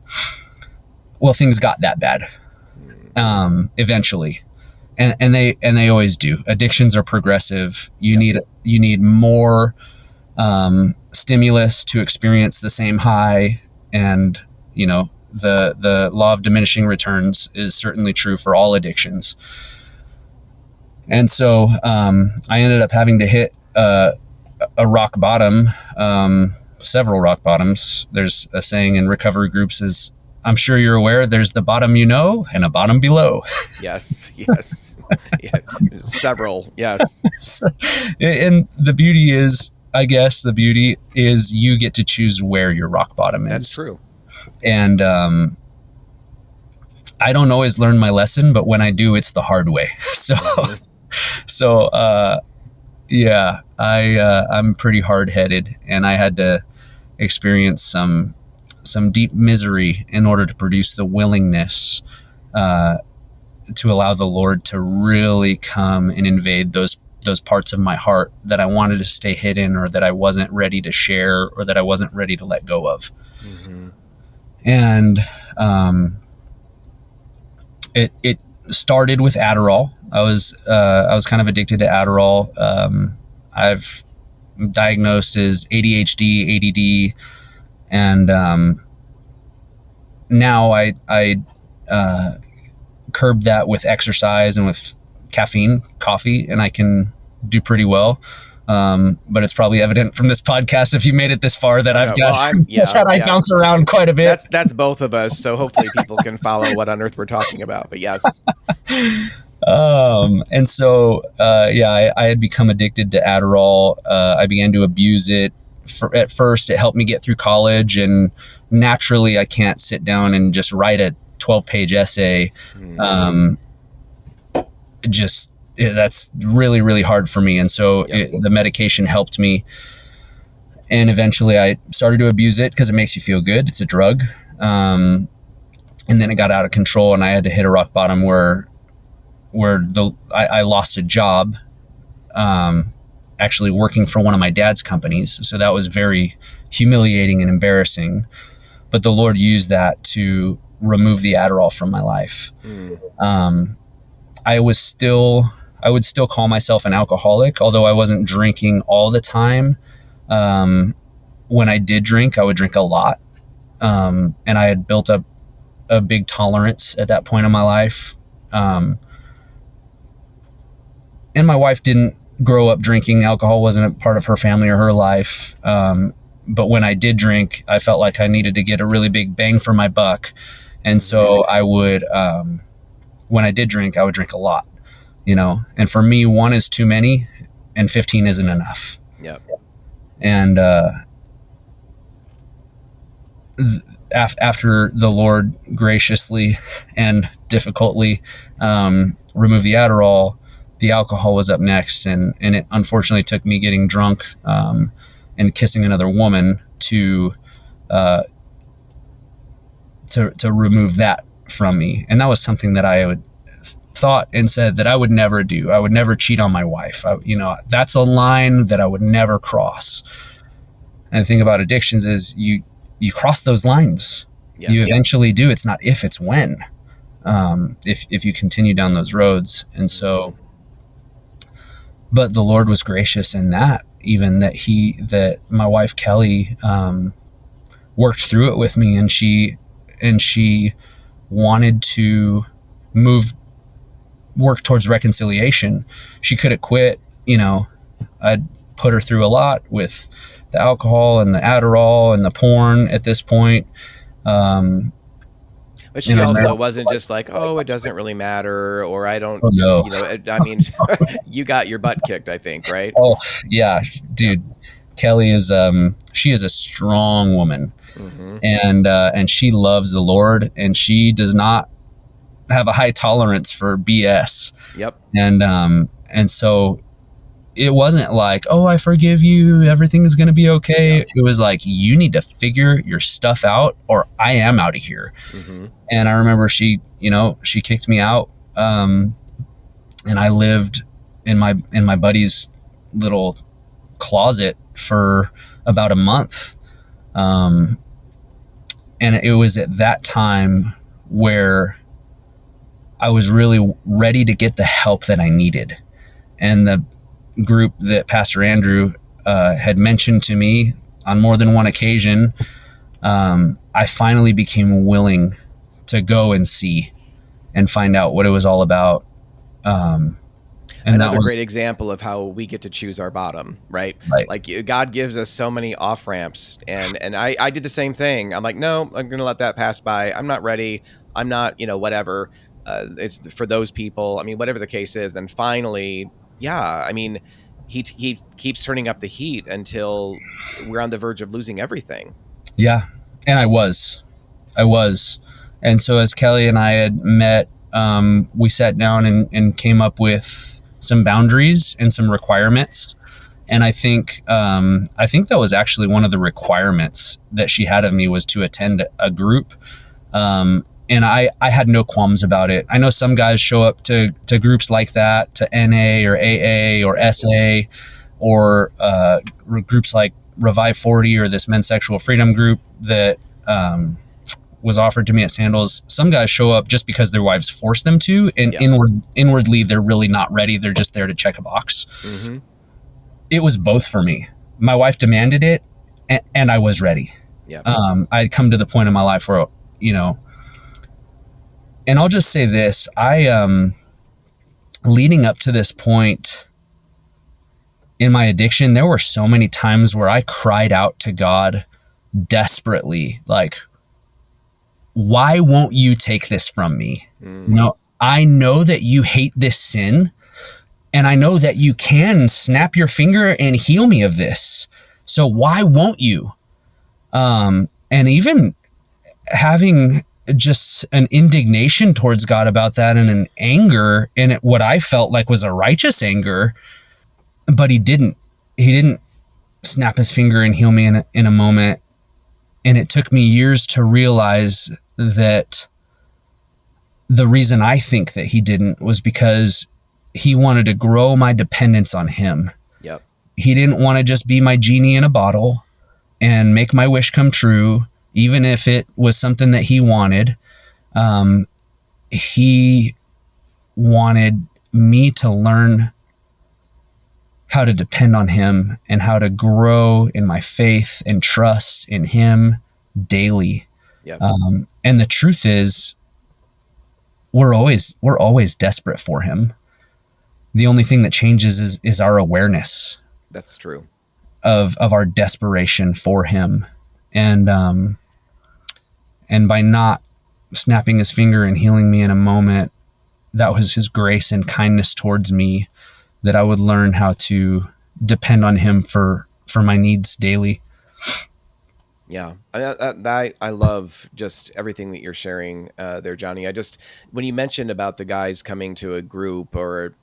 Well, things got that bad, eventually. And they always do. Addictions are progressive. You need more, stimulus to experience the same high. And, you know, the law of diminishing returns is certainly true for all addictions. And so I ended up having to hit a rock bottom, several rock bottoms. There's a saying in recovery groups is, I'm sure you're aware, there's the bottom you know and a bottom below. Yes. Yeah, several, yes. And the beauty is, I guess the beauty is you get to choose where your rock bottom is. That's true. And I don't always learn my lesson, but when I do, it's the hard way. Yeah, I'm pretty hard-headed, and I had to experience some deep misery in order to produce the willingness to allow the Lord to really come and invade those parts of my heart that I wanted to stay hidden, or that I wasn't ready to share, or that I wasn't ready to let go of. Mm-hmm. And it started with Adderall. I was kind of addicted to Adderall. I've diagnosed as ADHD, ADD, and now I curb that with exercise and with caffeine, coffee, and I can do pretty well. But it's probably evident from this podcast, if you made it this far, that I've got I bounce around quite a bit. That's both of us. So hopefully people can follow what on earth we're talking about. But yes. And so, I had become addicted to Adderall. I began to abuse it. At first, it helped me get through college, and naturally, I can't sit down and just write a 12-page essay. That's really, really hard for me. And so the medication helped me. And eventually I started to abuse it because it makes you feel good. It's a drug. And then it got out of control, and I had to hit a rock bottom where I lost a job, actually working for one of my dad's companies. So that was very humiliating and embarrassing. But the Lord used that to remove the Adderall from my life. I would still call myself an alcoholic, although I wasn't drinking all the time. When I did drink, I would drink a lot. And I had built up a big tolerance at that point in my life. And my wife didn't grow up drinking. Alcohol wasn't a part of her family or her life. But when I did drink, I felt like I needed to get a really big bang for my buck. And so I would, when I did drink, I would drink a lot, you know, and for me, 1 is too many and 15 isn't enough. Yep. And, after the Lord graciously and difficultly, removed the Adderall, the alcohol was up next. And it unfortunately took me getting drunk, and kissing another woman to remove that from me. And that was something that I would thought and said that I would never do. I would never cheat on my wife. That's a line that I would never cross. And the thing about addictions is you cross those lines. Yeah. You eventually do. It's not if, it's when. If you continue down those roads. And so, but the Lord was gracious in that, even that my wife Kelly worked through it with me, and she wanted to work towards reconciliation. She could have quit. I'd put her through a lot with the alcohol and the Adderall and the porn at this point. But in she also America. wasn't just like, oh, it doesn't really matter, or I don't, Oh no. I mean, you got your butt kicked, I think, right? Oh yeah, Yeah. dude. Kelly is she is a strong woman, Mm-hmm. and she loves the Lord, and she does not have a high tolerance for BS. Yep. And so it wasn't like, oh, I forgive you, everything is going to be okay. Yeah. It was like, you need to figure your stuff out, or I am out of here. Mm-hmm. And I remember she kicked me out, and I lived in my buddy's little closet for about a month. Um, and it was at that time where I was really ready to get the help that I needed. And the group that Pastor Andrew had mentioned to me on more than one occasion, I finally became willing to go and see and find out what it was all about. Um, and that Another great was example of how we get to choose our bottom, right? right. Like God gives us so many off ramps, and I did the same thing. I'm like, no, I'm gonna let that pass by. I'm not ready. I'm not, whatever. It's for those people. I mean, whatever the case is. Then finally, yeah. I mean, he keeps turning up the heat until we're on the verge of losing everything. Yeah. And I was. And so as Kelly and I had met, we sat down and came up with some boundaries and some requirements. And I think that was actually one of the requirements that she had of me, was to attend a group. And I had no qualms about it. I know some guys show up to groups like that, to NA or AA or SA, or groups like Revive 40 or this men's sexual freedom group that was offered to me at Sandals. Some guys show up just because their wives force them to, and Yeah. inwardly they're really not ready. They're just there to check a box. Mm-hmm. It was both for me. My wife demanded it, and I was ready. Yeah. I had come to the point in my life where, and I'll just say this: leading up to this point in my addiction, there were so many times where I cried out to God desperately, like, why won't you take this from me? Mm. No, I know that you hate this sin, and I know that you can snap your finger and heal me of this. So why won't you? And even having just an indignation towards God about that, and an anger, and what I felt like was a righteous anger, but he didn't. He didn't snap his finger and heal me in a moment. And it took me years to realize that the reason I think that he didn't was because he wanted to grow my dependence on him. Yep. He didn't want to just be my genie in a bottle and make my wish come true, even if it was something that he wanted. He wanted me to learn how to depend on him and how to grow in my faith and trust in him daily. Yep. And the truth is, we're always desperate for him. The only thing that changes is our awareness That's true. of our desperation for him. And by not snapping his finger and healing me in a moment, that was his grace and kindness towards me, that I would learn how to depend on him for my needs daily. Yeah, I love just everything that you're sharing there, Johnny. When you mentioned about the guys coming to a group, or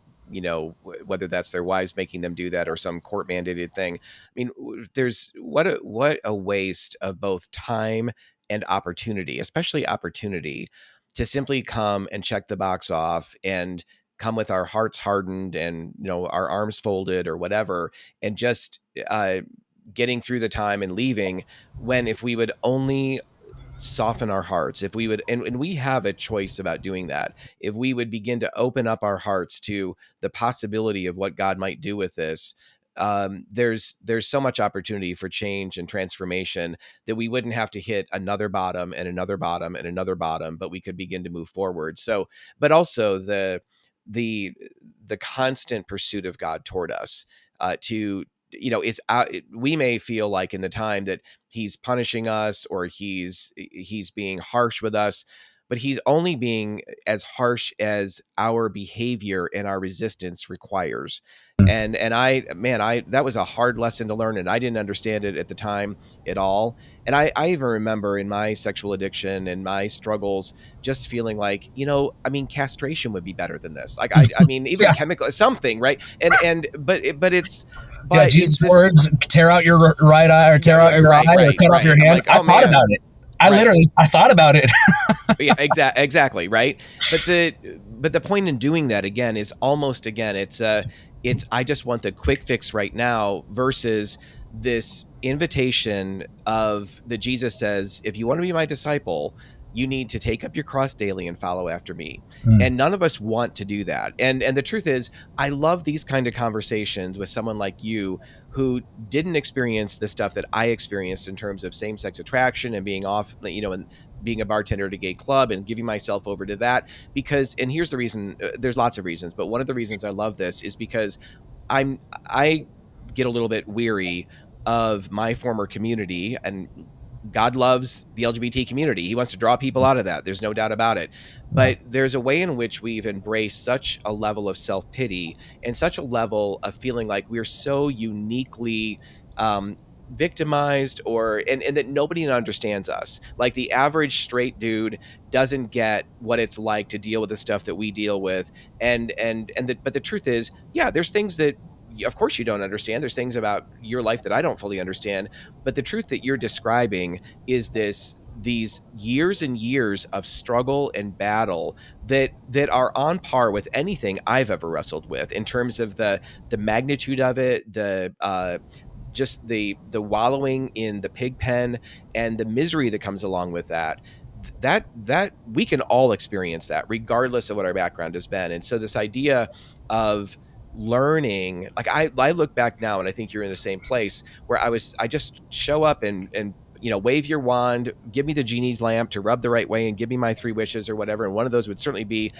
whether that's their wives making them do that or some court mandated thing. I mean, there's what a waste of both time and opportunity, especially opportunity, to simply come and check the box off and come with our hearts hardened and our arms folded or whatever, and just getting through the time and leaving, when if we would only soften our hearts, if we would, and we have a choice about doing that, if we would begin to open up our hearts to the possibility of what God might do with this, there's so much opportunity for change and transformation, that we wouldn't have to hit another bottom and another bottom and another bottom, but we could begin to move forward. So, but also the the constant pursuit of God toward us, to it's out. We may feel like in the time that he's punishing us, or he's being harsh with us, but he's only being as harsh as our behavior and our resistance requires. And I, man, I that was a hard lesson to learn, and I didn't understand it at the time at all. And I even remember in my sexual addiction and my struggles, just feeling like, I mean, castration would be better than this. Like, I mean, even Yeah. chemical something, right? But Yeah. it's Jesus' this. words, tear out your right eye or Yeah, tear out your right, eye or right, cut off right. your I'm hand. like, I oh thought about man, it. right. I thought about it. Yeah, exactly, right. But the point in doing that again is almost again, it's I just want the quick fix right now versus this invitation of that Jesus says, if you want to be my disciple, you need to take up your cross daily and follow after me. Mm, And none of us want to do that. And the truth is, I love these kind of conversations with someone like you who didn't experience the stuff that I experienced in terms of same-sex attraction and being off, and being a bartender at a gay club and giving myself over to that. Because, and here's the reason, there's lots of reasons, but one of the reasons I love this is because I get a little bit weary of my former community, and God loves the LGBT community. He wants to draw people out of that. There's no doubt about it. yeah. But there's a way in which we've embraced such a level of self-pity and such a level of feeling like we're so uniquely victimized, and that nobody understands us. Like the average straight dude doesn't get what it's like to deal with the stuff that we deal with. But the truth is, yeah, there's things that of course you don't understand. There's things about your life that I don't fully understand. But the truth that you're describing is these years and years of struggle and battle that are on par with anything I've ever wrestled with in terms of the magnitude of it, the just the wallowing in the pig pen and the misery that comes along with that we can all experience that regardless of what our background has been. And so this idea of learning, like I look back now and I think you're in the same place where I just show up and wave your wand, give me the genie's lamp to rub the right way and give me my three wishes or whatever. And one of those would certainly be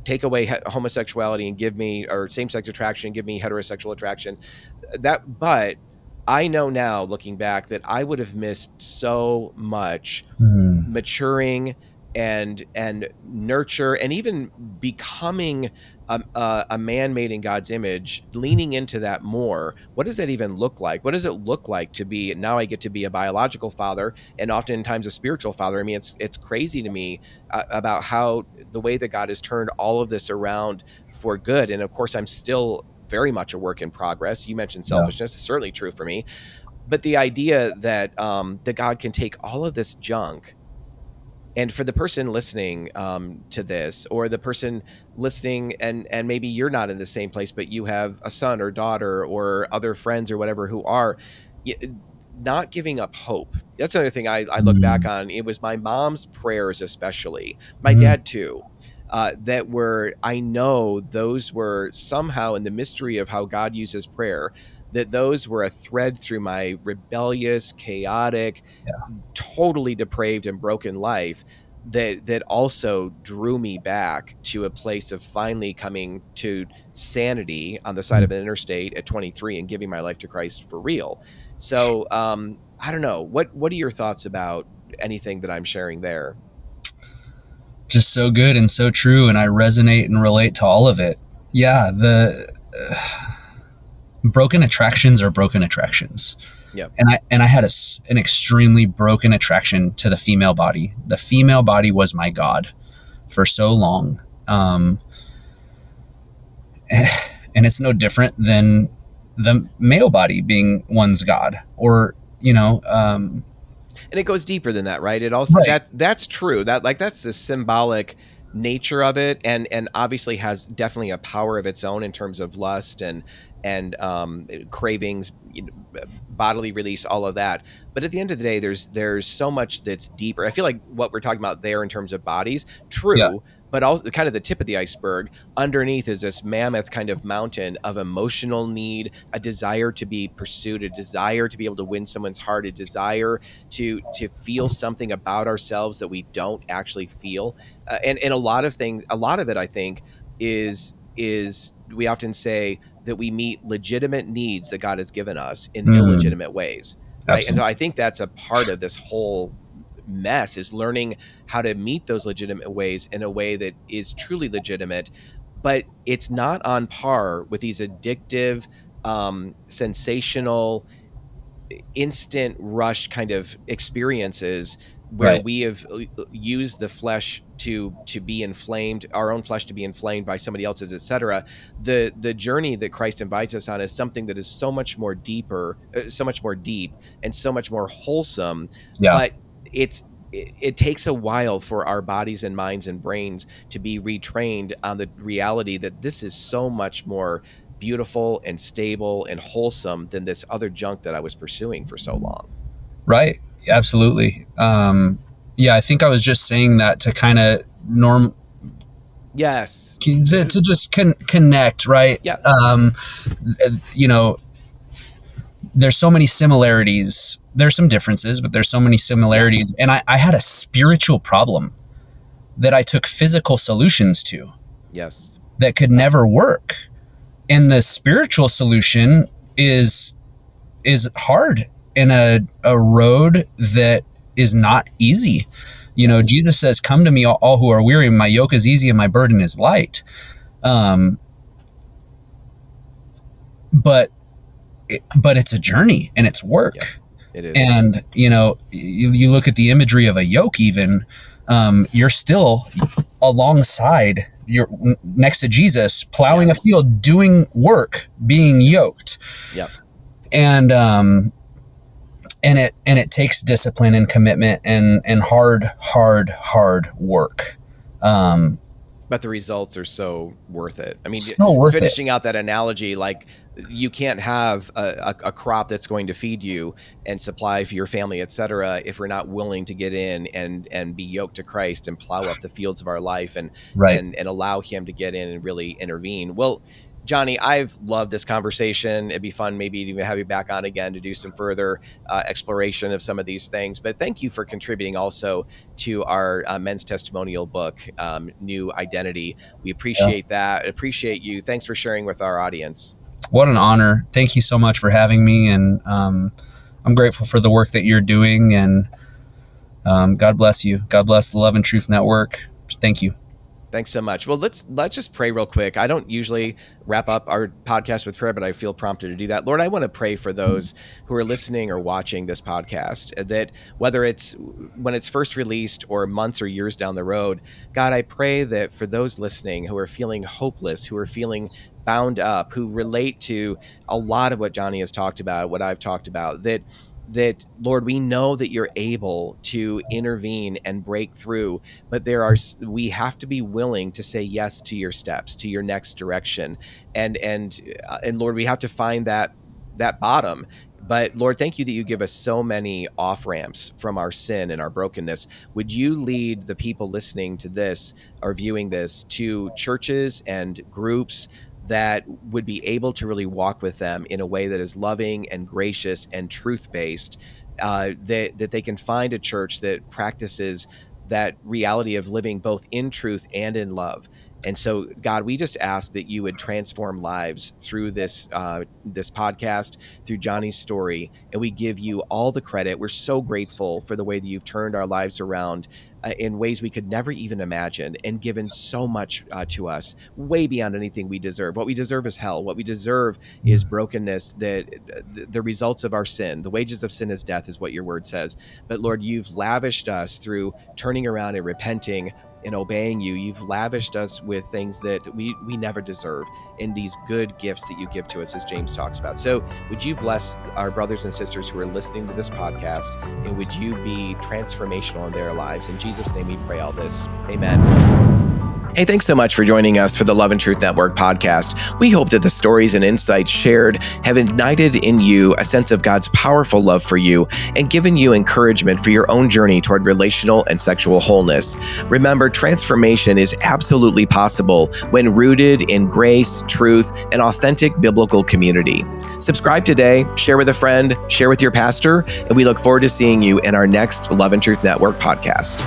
take away homosexuality and give me, or same-sex attraction and give me heterosexual attraction. But I know now looking back that I would have missed so much Mm, maturing and nurture and even becoming a man made in God's image, leaning into that more. What does that even look like? What does it look like to be, now I get to be a biological father and oftentimes a spiritual father? I mean, it's crazy to me about how the way that God has turned all of this around for good. And of course, I'm still very much a work in progress. You mentioned yeah. selfishness. It's certainly true for me. But the idea that God can take all of this junk, and for the person listening to this, or the person listening, and maybe you're not in the same place, but you have a son or daughter or other friends or whatever who are not giving up hope. That's another thing I look back Mm, on. It was my mom's prayers, especially my mm, dad too, that were, I know those were somehow in the mystery of how God uses prayer, that those were a thread through my rebellious, chaotic, yeah. totally depraved and broken life that also drew me back to a place of finally coming to sanity on the side Mm. of an interstate at 23 and giving my life to Christ for real. So I don't know, what are your thoughts about anything that I'm sharing there? Just so good and so true, and I resonate and relate to all of it. Yeah, the broken attractions are broken attractions. Yep. And I had an extremely broken attraction to the female body. The female body was my god for so long, and it's no different than the male body being one's god, or And it goes deeper than that, right? It also, right. that's true, that like that's the symbolic nature of it, and obviously has definitely a power of its own in terms of lust and cravings, bodily release, all of that. But at the end of the day, there's so much that's deeper. I feel like what we're talking about there in terms of bodies, Yeah. true, but also kind of the tip of the iceberg. Underneath is this mammoth kind of mountain of emotional need, a desire to be pursued, a desire to be able to win someone's heart, a desire to feel something about ourselves that we don't actually feel. And a lot of things, a lot of it, I think, is we often say that we meet legitimate needs that God has given us in Mm, illegitimate ways, right? And absolutely. I think that's a part of this whole mess, is learning how to meet those legitimate ways in a way that is truly legitimate, but it's not on par with these addictive, sensational, instant rush kind of experiences where Right. we have used the flesh to be inflamed, our own flesh to be inflamed by somebody else's, etc. The journey that Christ invites us on is something that is so much more deeper, so much more deep, and so much more wholesome. Yeah. But it takes a while for our bodies and minds and brains to be retrained on the reality that this is so much more beautiful and stable and wholesome than this other junk that I was pursuing for so long. Right. Absolutely. Yeah, I think I was just saying that to kind of Yes. to just connect, right? Yeah. You know, there's so many similarities. There's some differences, but there's so many similarities. And I had a spiritual problem that I took physical solutions to Yes. that could never work. And the spiritual solution is hard in a road that is not easy. You know, Jesus says, "Come to me, all who are weary. My yoke is easy and my burden is light." But it's a journey and it's work. Yeah, it is. And you know, you look at the imagery of a yoke. Even you're still alongside. You're next to Jesus, plowing a field, doing work, being yoked. Yep. And it takes discipline and commitment and hard work. But the results are so worth it. I mean, So worth finishing out that analogy, like, you can't have a crop that's going to feed you and supply for your family, etc., if we're not willing to get in and be yoked to Christ and plow up the fields of our life and allow him to get in and really intervene. Well, Jonny, I've loved this conversation. It'd be fun maybe to even have you back on again to do some further exploration of some of these things. But thank you for contributing also to our men's testimonial book, New Identity. We appreciate that. Appreciate you. Thanks for sharing with our audience. What an honor. Thank you so much for having me. And I'm grateful for the work that you're doing. And God bless you. God bless the Love and Truth Network. Thank you. Thanks so much. Well, let's just pray real quick. I don't usually wrap up our podcast with prayer, but I feel prompted to do that. Lord, I want to pray for those who are listening or watching this podcast, that whether it's when it's first released or months or years down the road, God, I pray that for those listening who are feeling hopeless, who are feeling bound up, who relate to a lot of what Jonny has talked about, what I've talked about, that Lord, we know that you're able to intervene and break through, but we have to be willing to say yes to your steps, to your next direction. And Lord, we have to find that bottom. But Lord, thank you that you give us so many off ramps from our sin and our brokenness. Would you lead the people listening to this or viewing this to churches and groups that would be able to really walk with them in a way that is loving and gracious and truth-based, that they can find a church that practices that reality of living both in truth and in love. And so, God, we just ask that you would transform lives through this podcast, through Jonny's story, and we give you all the credit. We're so grateful for the way that you've turned our lives around in ways we could never even imagine, and given so much to us, way beyond anything we deserve. What we deserve is hell. What we deserve is brokenness, that the results of our sin. The wages of sin is death, is what your word says. But Lord, you've lavished us through turning around and repenting and obeying you. You've lavished us with things that we never deserve, in these good gifts that you give to us, as James talks about. So would you bless our brothers and sisters who are listening to this podcast, and would you be transformational in their lives? In Jesus' name we pray all this. Amen. Hey, thanks so much for joining us for the Love and Truth Network podcast. We hope that the stories and insights shared have ignited in you a sense of God's powerful love for you and given you encouragement for your own journey toward relational and sexual wholeness. Remember, transformation is absolutely possible when rooted in grace, truth, and authentic biblical community. Subscribe today, share with a friend, share with your pastor, and we look forward to seeing you in our next Love and Truth Network podcast.